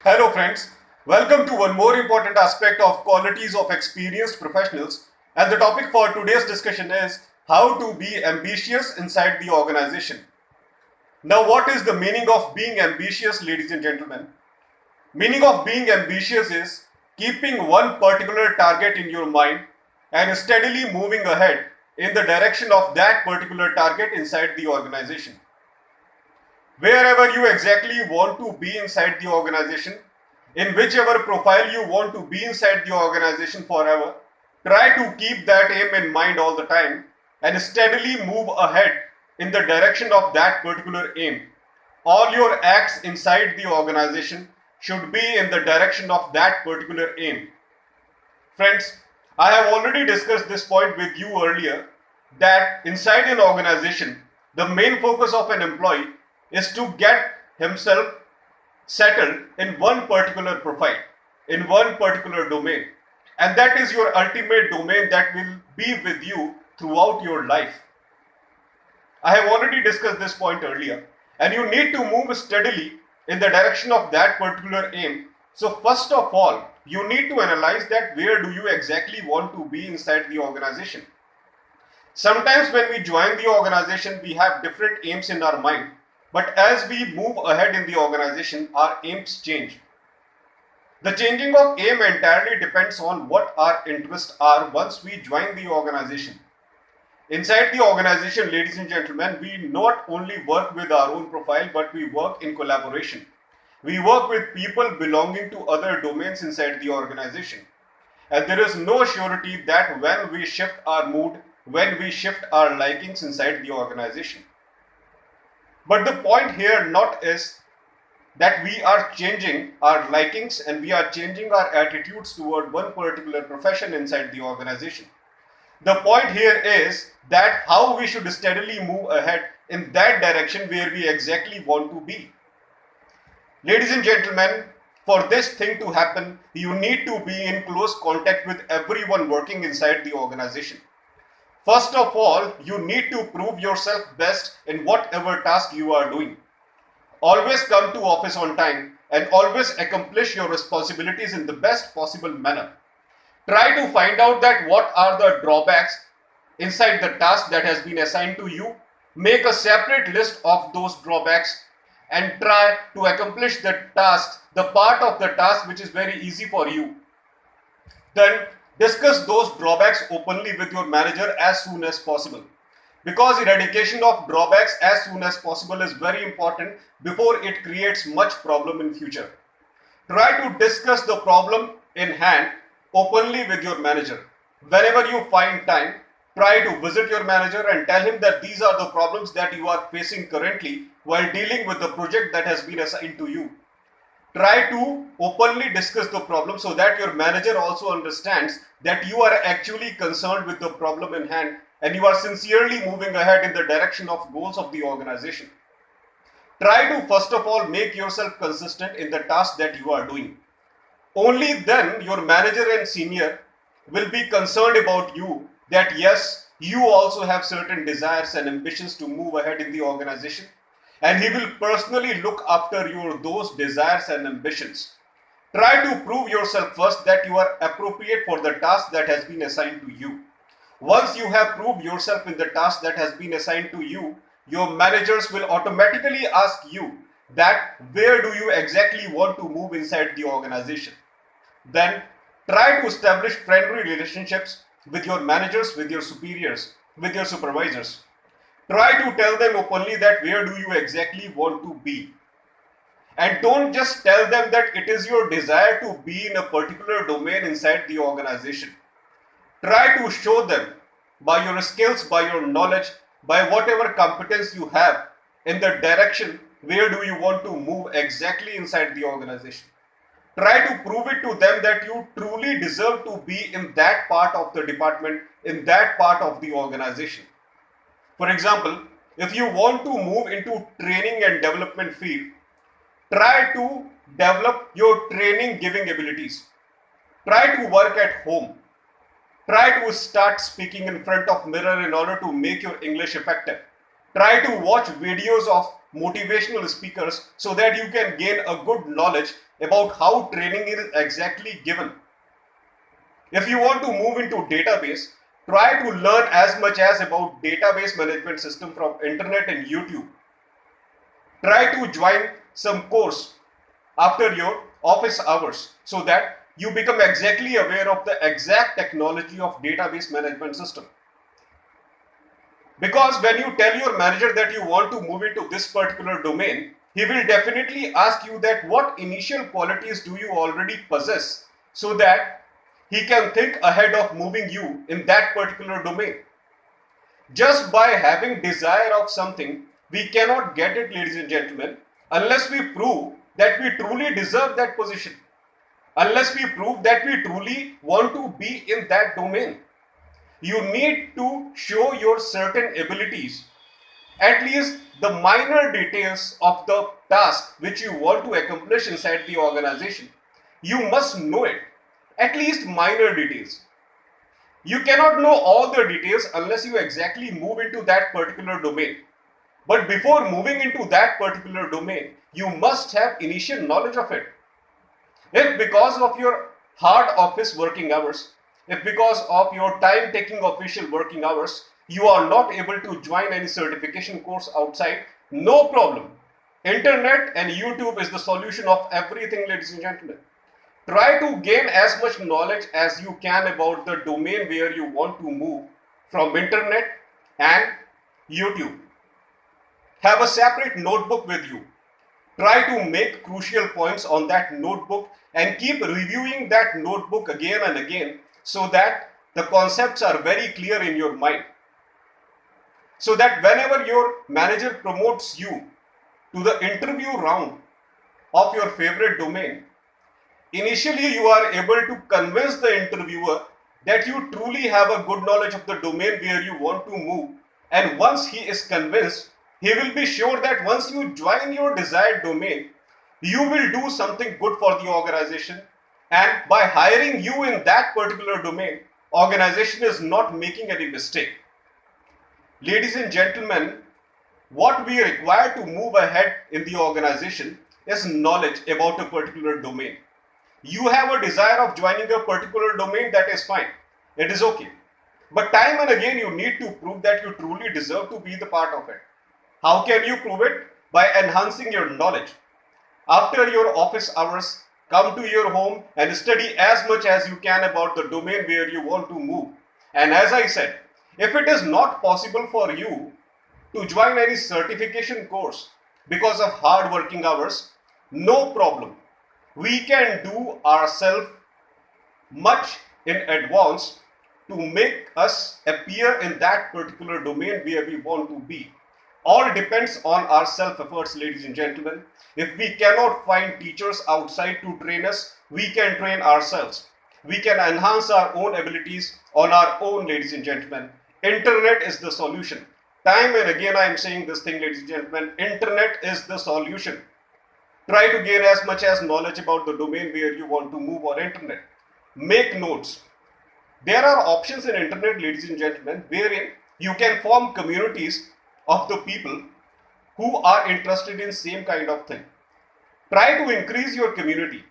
Hello friends, welcome to one more important aspect of qualities of experienced professionals, and the topic for today's discussion is how to be ambitious inside the organization. Now what is the meaning of being ambitious, ladies and gentlemen? Meaning of being ambitious is keeping one particular target in your mind and steadily moving ahead in the direction of that particular target inside the organization. Wherever you exactly want to be inside the organization, in whichever profile you want to be inside the organization forever, try to keep that aim in mind all the time and steadily move ahead in the direction of that particular aim. All your acts inside the organization should be in the direction of that particular aim. Friends, I have already discussed this point with you earlier that inside an organization, the main focus of an employee is to get himself settled in one particular profile, in one particular domain. And that is your ultimate domain that will be with you throughout your life. I have already discussed this point earlier, and you need to move steadily in the direction of that particular aim. So first of all, you need to analyze that where do you exactly want to be inside the organization. Sometimes when we join the organization, we have different aims in our mind, but as we move ahead in the organization, our aims change. The changing of aim entirely depends on what our interests are once we join the organization. Inside the organization, ladies and gentlemen, we not only work with our own profile, but we work in collaboration. We work with people belonging to other domains inside the organization. And there is no surety that when we shift our mood, when we shift our likings inside the organization. But the point here not is that we are changing our likings and we are changing our attitudes toward one particular profession inside the organization. The point here is that how we should steadily move ahead in that direction where we exactly want to be. Ladies and gentlemen, for this thing to happen, you need to be in close contact with everyone working inside the organization. First of all, you need to prove yourself best in whatever task you are doing. Always come to office on time and always accomplish your responsibilities in the best possible manner. Try to find out that what are the drawbacks inside the task that has been assigned to you. Make a separate list of those drawbacks and try to accomplish the task, the part of the task which is very easy for you. Then discuss those drawbacks openly with your manager as soon as possible. Because eradication of drawbacks as soon as possible is very important before it creates much problem in future. Try to discuss the problem in hand openly with your manager. Whenever you find time, try to visit your manager and tell him that these are the problems that you are facing currently while dealing with the project that has been assigned to you. Try to openly discuss the problem so that your manager also understands that you are actually concerned with the problem in hand and you are sincerely moving ahead in the direction of goals of the organization. Try to first of all make yourself consistent in the task that you are doing. Only then your manager and senior will be concerned about you that yes, you also have certain desires and ambitions to move ahead in the organization, and he will personally look after your those desires and ambitions. Try to prove yourself first that you are appropriate for the task that has been assigned to you. Once you have proved yourself in the task that has been assigned to you, your managers will automatically ask you that where do you exactly want to move inside the organization. Then try to establish friendly relationships with your managers, with your superiors, with your supervisors. Try to tell them openly that where do you exactly want to be. And don't just tell them that it is your desire to be in a particular domain inside the organization. Try to show them by your skills, by your knowledge, by whatever competence you have in the direction where do you want to move exactly inside the organization. Try to prove it to them that you truly deserve to be in that part of the department, in that part of the organization. For example, if you want to move into training and development field, try to develop your training giving abilities. Try to work at home. Try to start speaking in front of mirror in order to make your English effective. Try to watch videos of motivational speakers so that you can gain a good knowledge about how training is exactly given. If you want to move into database, try to learn as much as about database management system from internet and YouTube. Try to join some course after your office hours so that you become exactly aware of the exact technology of database management system. Because when you tell your manager that you want to move into this particular domain, he will definitely ask you that what initial qualities do you already possess so that he can think ahead of moving you in that particular domain. Just by having desire of something, we cannot get it, ladies and gentlemen, unless we prove that we truly deserve that position, unless we prove that we truly want to be in that domain. You need to show your certain abilities, at least the minor details of the task which you want to accomplish inside the organization. You must know it, at least minor details. You cannot know all the details unless you exactly move into that particular domain. But before moving into that particular domain, you must have initial knowledge of it. If because of your hard office working hours, if because of your time-taking official working hours, you are not able to join any certification course outside, no problem. Internet and YouTube is the solution of everything, ladies and gentlemen. Try to gain as much knowledge as you can about the domain where you want to move from internet and YouTube. Have a separate notebook with you. Try to make crucial points on that notebook and keep reviewing that notebook again and again so that the concepts are very clear in your mind. So that whenever your manager promotes you to the interview round of your favorite domain, initially you are able to convince the interviewer that you truly have a good knowledge of the domain where you want to move, and once he is convinced, he will be sure that once you join your desired domain, you will do something good for the organization, and by hiring you in that particular domain, organization is not making any mistake. Ladies and gentlemen, what we require to move ahead in the organization is knowledge about a particular domain. You have a desire of joining a particular domain, that is fine. It is okay. But time and again you need to prove that you truly deserve to be the part of it. How can you prove it? By enhancing your knowledge. After your office hours, come to your home and study as much as you can about the domain where you want to move. And as I said, if it is not possible for you to join any certification course because of hard working hours, no problem. We can do ourselves much in advance to make us appear in that particular domain where we want to be. All depends on our self-efforts, ladies and gentlemen. If we cannot find teachers outside to train us, we can train ourselves. We can enhance our own abilities on our own, ladies and gentlemen. Internet is the solution. Time and again I am saying this thing, ladies and gentlemen. Internet is the solution. Try to gain as much as knowledge about the domain where you want to move on internet. Make notes. There are options in internet, ladies and gentlemen, wherein you can form communities of the people who are interested in same kind of thing. Try to increase your community.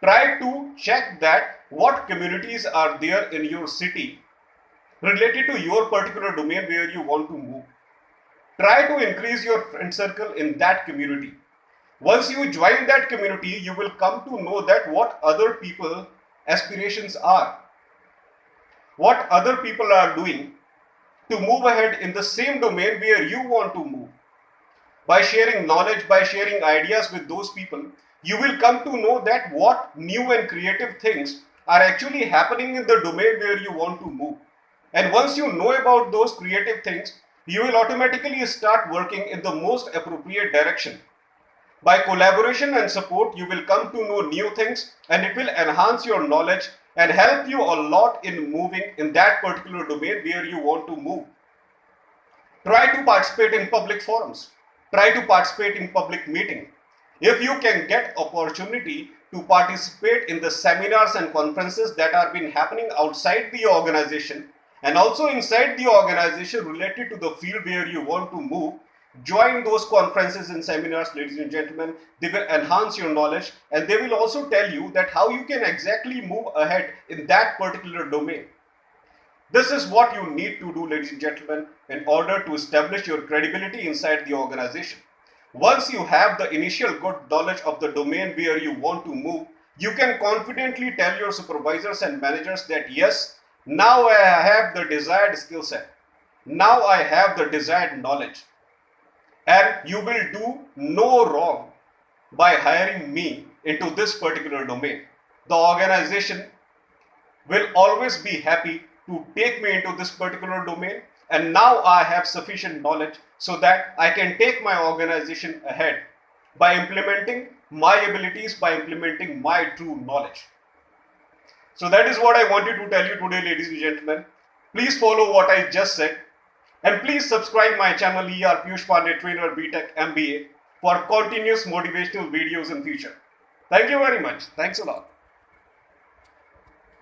Try to check that what communities are there in your city related to your particular domain where you want to move. Try to increase your friend circle in that community. Once you join that community, you will come to know that what other people aspirations are, what other people are doing to move ahead in the same domain where you want to move. By sharing knowledge, by sharing ideas with those people, you will come to know that what new and creative things are actually happening in the domain where you want to move. And once you know about those creative things, you will automatically start working in the most appropriate direction. By collaboration and support, you will come to know new things, and it will enhance your knowledge and help you a lot in moving in that particular domain where you want to move. Try to participate in public forums. Try to participate in public meeting. If you can get opportunity to participate in the seminars and conferences that are been happening outside the organization, And also inside the organization related to the field where you want to move, join those conferences and seminars, ladies and gentlemen. They will enhance your knowledge, and they will also tell you that how you can exactly move ahead in that particular domain. This is what you need to do, ladies and gentlemen, in order to establish your credibility inside the organization. Once you have the initial good knowledge of the domain where you want to move, you can confidently tell your supervisors and managers that yes, now I have the desired skill set. Now I have the desired knowledge. And you will do no wrong by hiring me into this particular domain. The organization will always be happy to take me into this particular domain, and now I have sufficient knowledge so that I can take my organization ahead by implementing my abilities, by implementing my true knowledge. So that is what I wanted to tell you today, ladies and gentlemen. Please follow what I just said, and please subscribe my channel ER Piyush Pandey Trainer BTech MBA for continuous motivational videos in future. Thank you very much. Thanks a lot.